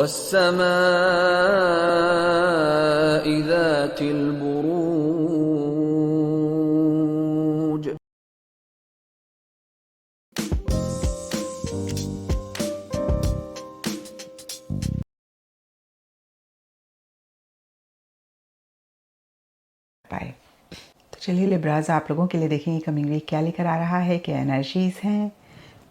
والسماء ذات البروج. पाए। तो चलिए लिब्राज, आप लोगों के लिए देखेंगे कमिंग वीक क्या लेकर आ रहा है, क्या एनर्जीज हैं।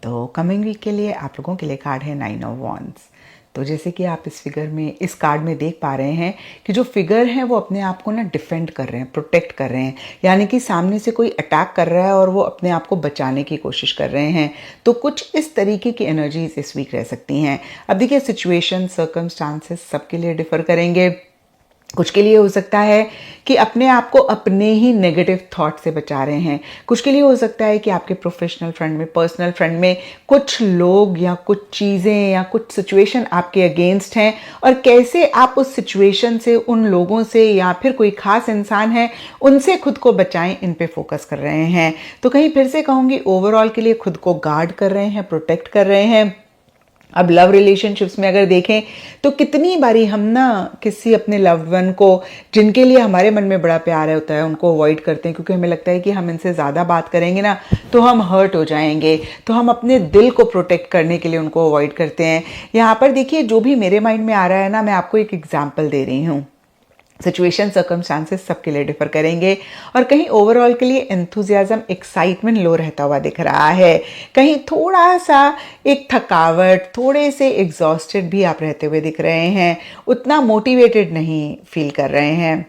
तो कमिंग वीक के लिए आप लोगों के लिए कार्ड है 9 ऑफ वॉन्ड्स। तो जैसे कि आप इस कार्ड में देख पा रहे हैं कि जो फिगर हैं वो अपने आप को ना डिफेंड कर रहे हैं, प्रोटेक्ट कर रहे हैं, यानी कि सामने से कोई अटैक कर रहा है और वो अपने आप को बचाने की कोशिश कर रहे हैं। तो कुछ इस तरीके की एनर्जीज इस वीक रह सकती हैं। अब देखिए, सिचुएशन, सर्कमस्टांसेस सबके लिए डिफर करेंगे। कुछ के लिए हो सकता है कि अपने आप को अपने ही नेगेटिव थॉट से बचा रहे हैं। कुछ के लिए हो सकता है कि आपके प्रोफेशनल फ्रेंड में, पर्सनल फ्रेंड में कुछ लोग या कुछ चीज़ें या कुछ सिचुएशन आपके अगेंस्ट हैं, और कैसे आप उस सिचुएशन से, उन लोगों से या फिर कोई खास इंसान है उनसे खुद को बचाएं, इन पे फोकस कर रहे हैं। तो कहीं फिर से कहूँगी, ओवरऑल के लिए खुद को गार्ड कर रहे हैं, प्रोटेक्ट कर रहे हैं। अब लव रिलेशनशिप्स में अगर देखें तो कितनी बारी हम ना किसी अपने लव्ड वन को, जिनके लिए हमारे मन में बड़ा प्यार होता है, उनको अवॉइड करते हैं, क्योंकि हमें लगता है कि हम इनसे ज़्यादा बात करेंगे ना तो हम हर्ट हो जाएंगे। तो हम अपने दिल को प्रोटेक्ट करने के लिए उनको अवॉइड करते हैं। यहाँ पर देखिए, जो भी मेरे माइंड में आ रहा है ना, मैं आपको एक एग्जाम्पल दे रही हूँ। सिचुएशन, सर्कमस्टांसेस सबके लिए डिफर करेंगे, और कहीं ओवरऑल के लिए एंथुजियाज्म, एक्साइटमेंट लो रहता हुआ दिख रहा है। कहीं थोड़ा सा एक थकावट, थोड़े से एग्जॉस्टेड भी आप रहते हुए दिख रहे हैं, उतना मोटिवेटेड नहीं फील कर रहे हैं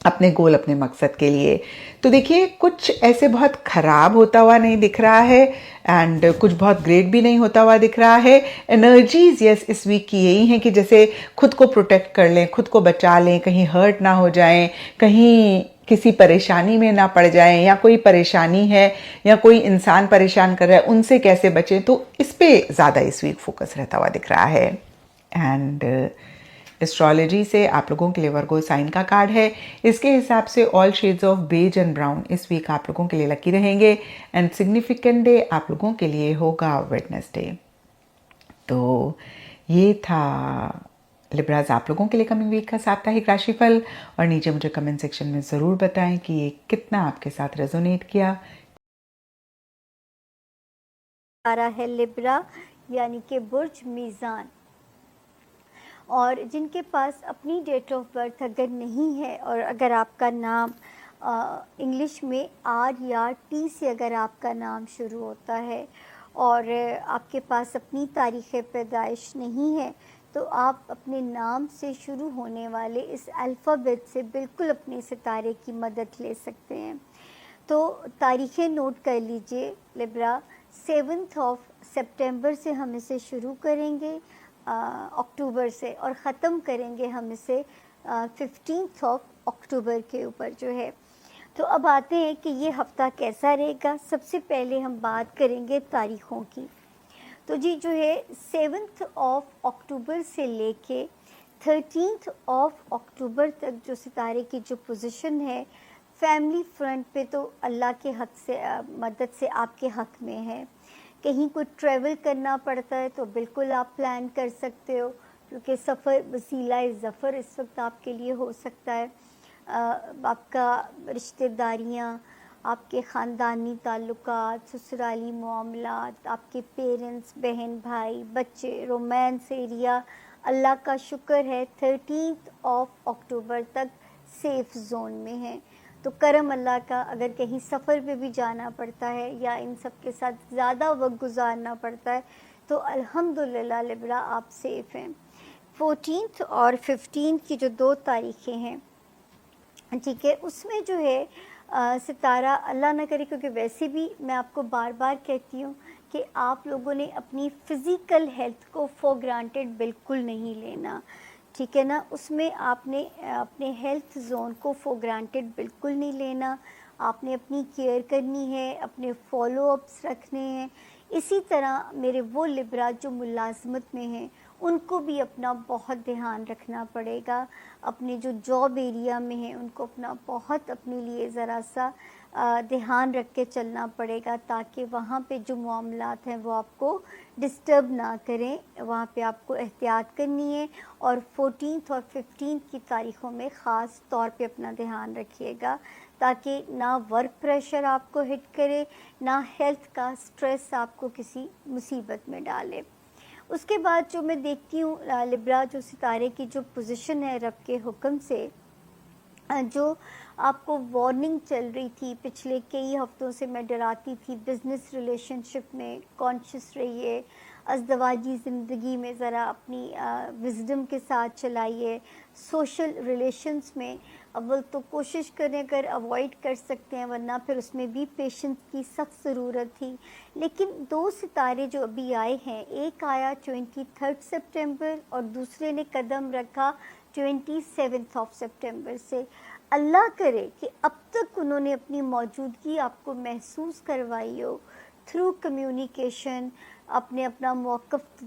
अपने गोल, अपने मकसद के लिए। तो देखिए, कुछ ऐसे बहुत खराब होता हुआ नहीं दिख रहा है, एंड कुछ बहुत ग्रेट भी नहीं होता हुआ दिख रहा है। एनर्जीज यस इस वीक की यही हैं कि जैसे खुद को प्रोटेक्ट कर लें, खुद को बचा लें, कहीं हर्ट ना हो जाएं, कहीं किसी परेशानी में ना पड़ जाएं, या कोई परेशानी है या कोई इंसान परेशान कर रहा है, उनसे कैसे बचें। तो इस पे ज़्यादा इस वीक फोकस रहता हुआ दिख रहा है। एंड एस्ट्रोलॉजी से आप लोगों के लिए वर्गो साइन का कार्ड है। इसके हिसाब से all shades of beige and brown इस वीक आप लोगों के लिए लकी रहेंगे, एंड सिग्निफिकेंट डे आप लोगों के लिए होगा वेडनेसडे। तो ये था लिब्राज आप लोगों के लिए कमिंग वीक का साप्ताहिक राशिफल। और नीचे मुझे कमेंट सेक्शन में ज़रूर बताएं कि ये कितना आपके साथ रेजोनेट किया। आ रहा है लिब्रा, यानी कि बुर्ज मीज़ान। और जिनके पास अपनी डेट ऑफ बर्थ अगर नहीं है, और अगर आपका नाम इंग्लिश में आर या टी से अगर आपका नाम शुरू होता है, और आपके पास अपनी तारीख़ पैदाइश नहीं है, तो आप अपने नाम से शुरू होने वाले इस अल्फ़ाबेट से बिल्कुल अपने सितारे की मदद ले सकते हैं। तो तारीख़ें नोट कर लीजिए लिब्रा। 7 सितंबर से हम इसे शुरू करेंगे अक्टूबर से, और ख़त्म करेंगे हम इसे 15 अक्टूबर के ऊपर जो है। तो अब आते हैं कि ये हफ़्ता कैसा रहेगा। सबसे पहले हम बात करेंगे तारीख़ों की। तो जी जो है 7 अक्टूबर से लेके 13 अक्टूबर तक जो सितारे की जो पोजीशन है, फैमिली फ्रंट पे तो अल्लाह के हक से मदद से आपके हक में है। कहीं कुछ ट्रैवल करना पड़ता है तो बिल्कुल आप प्लान कर सकते हो, क्योंकि सफ़र वसीला ज़फ़र इस वक्त आपके लिए हो सकता है। आपका रिश्तेदारियाँ, आपके ख़ानदानी ताल्लुकात, ससुराली मामलात, आपके पेरेंट्स, बहन भाई, बच्चे, रोमांस एरिया, अल्लाह का शुक्र है 13 अक्टूबर तक सेफ़ जोन में है। तो करम अल्लाह का, अगर कहीं सफ़र पे भी जाना पड़ता है या इन सब के साथ ज़्यादा वक्त गुजारना पड़ता है, तो अल्हम्दुलिल्लाह लिब्रा आप सेफ़ हैं। 14 और 15 की जो 2 तारीखें हैं, ठीक है, उसमें जो है सितारा अल्लाह ना करे, क्योंकि वैसे भी मैं आपको बार बार कहती हूँ कि आप लोगों ने अपनी फ़िज़िकल हेल्थ को फॉर ग्रांटेड बिल्कुल नहीं लेना, ठीक है ना। उसमें आपने अपने हेल्थ जोन को फॉर ग्रांटेड बिल्कुल नहीं लेना। आपने अपनी केयर करनी है, अपने फॉलो अप्स रखने हैं। इसी तरह मेरे वो लिब्रा जो मुलाजमत में हैं, ان کو بھی اپنا بہت دھیان رکھنا پڑے گا. اپنے جو جاب ایریا میں ہیں ان کو اپنا بہت اپنے لیے ذرا سا دھیان رکھ کے چلنا پڑے گا, تاکہ وہاں پہ جو معاملات ہیں وہ آپ کو ڈسٹرب نہ کریں. وہاں پہ آپ کو احتیاط کرنی ہے, اور 14 اور 15 کی تاریخوں میں خاص طور پہ اپنا دھیان رکھیے گا, تاکہ نہ ورک پریشر آپ کو ہٹ کرے, نہ ہیلتھ کا سٹریس آپ کو کسی مصیبت میں ڈالے. اس کے بعد جو میں دیکھتی ہوں لبرا, جو ستارے کی جو پوزیشن ہے رب کے حکم سے, جو آپ کو وارننگ چل رہی تھی پچھلے کئی ہفتوں سے, میں ڈراتی تھی بزنس ریلیشن شپ میں کانشیس رہیے, ازدواجی زندگی میں ذرا اپنی وزڈم کے ساتھ چلائیے, سوشل ریلیشنز میں اول تو کوشش کریں اگر اوائڈ کر سکتے ہیں, ورنہ پھر اس میں بھی پیشنس کی سخت ضرورت تھی. لیکن 2 ستارے جو ابھی آئے ہیں, ایک آیا 23 سپٹمبر اور دوسرے نے قدم رکھا 27 سپٹمبر سے. اللہ کرے کہ اب تک انہوں نے اپنی موجودگی آپ کو محسوس کروائی ہو تھرو کمیونیکیشن, اپنے اپنا موقف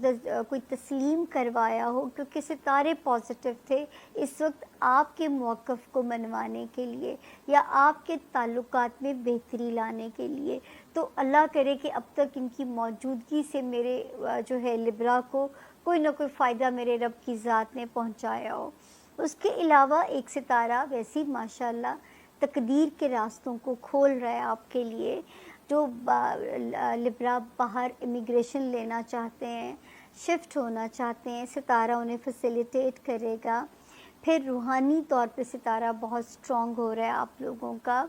کوئی تسلیم کروایا ہو, کیونکہ ستارے پازیٹیو تھے اس وقت آپ کے موقف کو منوانے کے لیے یا آپ کے تعلقات میں بہتری لانے کے لیے. تو اللہ کرے کہ اب تک ان کی موجودگی سے میرے جو ہے لبرا کو کوئی نہ کوئی فائدہ میرے رب کی ذات نے پہنچایا ہو. اس کے علاوہ ایک ستارہ ویسی ماشاءاللہ تقدیر کے راستوں کو کھول رہا ہے آپ کے لیے. جو لبرا باہر امیگریشن لینا چاہتے ہیں, شفٹ ہونا چاہتے ہیں, ستارہ انہیں فیسیلیٹیٹ کرے گا. پھر روحانی طور پہ ستارہ بہت اسٹرانگ ہو رہا ہے آپ لوگوں کا.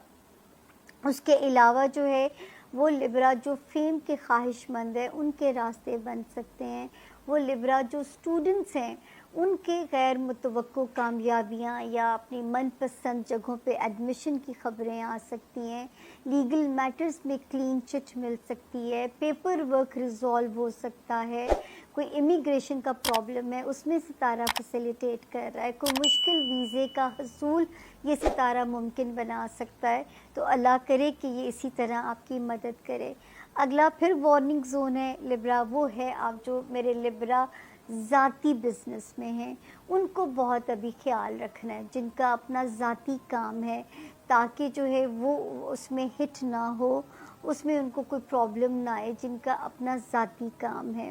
اس کے علاوہ جو ہے وہ لبرا جو فیم کے خواہش مند ہیں ان کے راستے بن سکتے ہیں. وہ لبرا جو اسٹوڈنٹس ہیں ان کے غیر متوقع کامیابیاں یا اپنی من پسند جگہوں پہ ایڈمیشن کی خبریں آ سکتی ہیں. لیگل میٹرز میں کلین چٹ مل سکتی ہے, پیپر ورک ریزالو ہو سکتا ہے, کوئی امیگریشن کا پرابلم ہے اس میں ستارہ فیسیلیٹیٹ کر رہا ہے, کوئی مشکل ویزے کا حصول یہ ستارہ ممکن بنا سکتا ہے. تو اللہ کرے کہ یہ اسی طرح آپ کی مدد کرے. اگلا پھر وارننگ زون ہے لبرا, وہ ہے آپ جو میرے لبرا ذاتی بزنس میں ہیں ان کو بہت ابھی خیال رکھنا ہے, جن کا اپنا ذاتی کام ہے, تاکہ جو ہے وہ اس میں ہٹ نہ ہو, اس میں ان کو کوئی پرابلم نہ آئے. جن کا اپنا ذاتی کام ہے,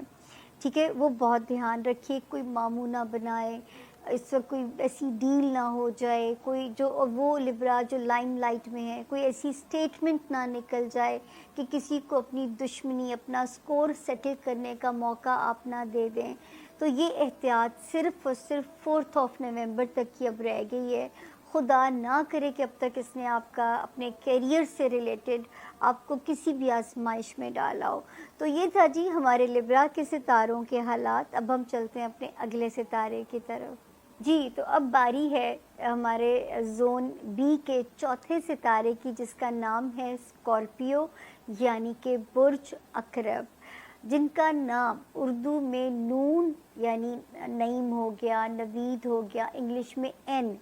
ٹھیک ہے, وہ بہت دھیان رکھیے, کوئی ماموں نہ بنائے, اس وقت کوئی ایسی ڈیل نہ ہو جائے, کوئی جو وہ لبرا جو لائم لائٹ میں ہے کوئی ایسی اسٹیٹمنٹ نہ نکل جائے کہ کسی کو اپنی دشمنی, اپنا سکور سیٹل کرنے کا موقع آپ نہ دے دیں. تو یہ احتیاط صرف اور صرف 4 نومبر تک کی اب رہ گئی ہے. خدا نہ کرے کہ اب تک اس نے آپ کا اپنے کیریئر سے ریلیٹڈ آپ کو کسی بھی آزمائش میں ڈالا ہو. تو یہ تھا جی ہمارے لبرا کے ستاروں کے حالات. اب ہم چلتے ہیں اپنے اگلے ستارے کی طرف. جی تو اب باری ہے ہمارے زون بی کے چوتھے ستارے کی, جس کا نام ہے اسکارپیو یعنی کہ برج عقرب, جن کا نام اردو میں نون یعنی نعیم ہو گیا, نوید ہو گیا, انگلش میں این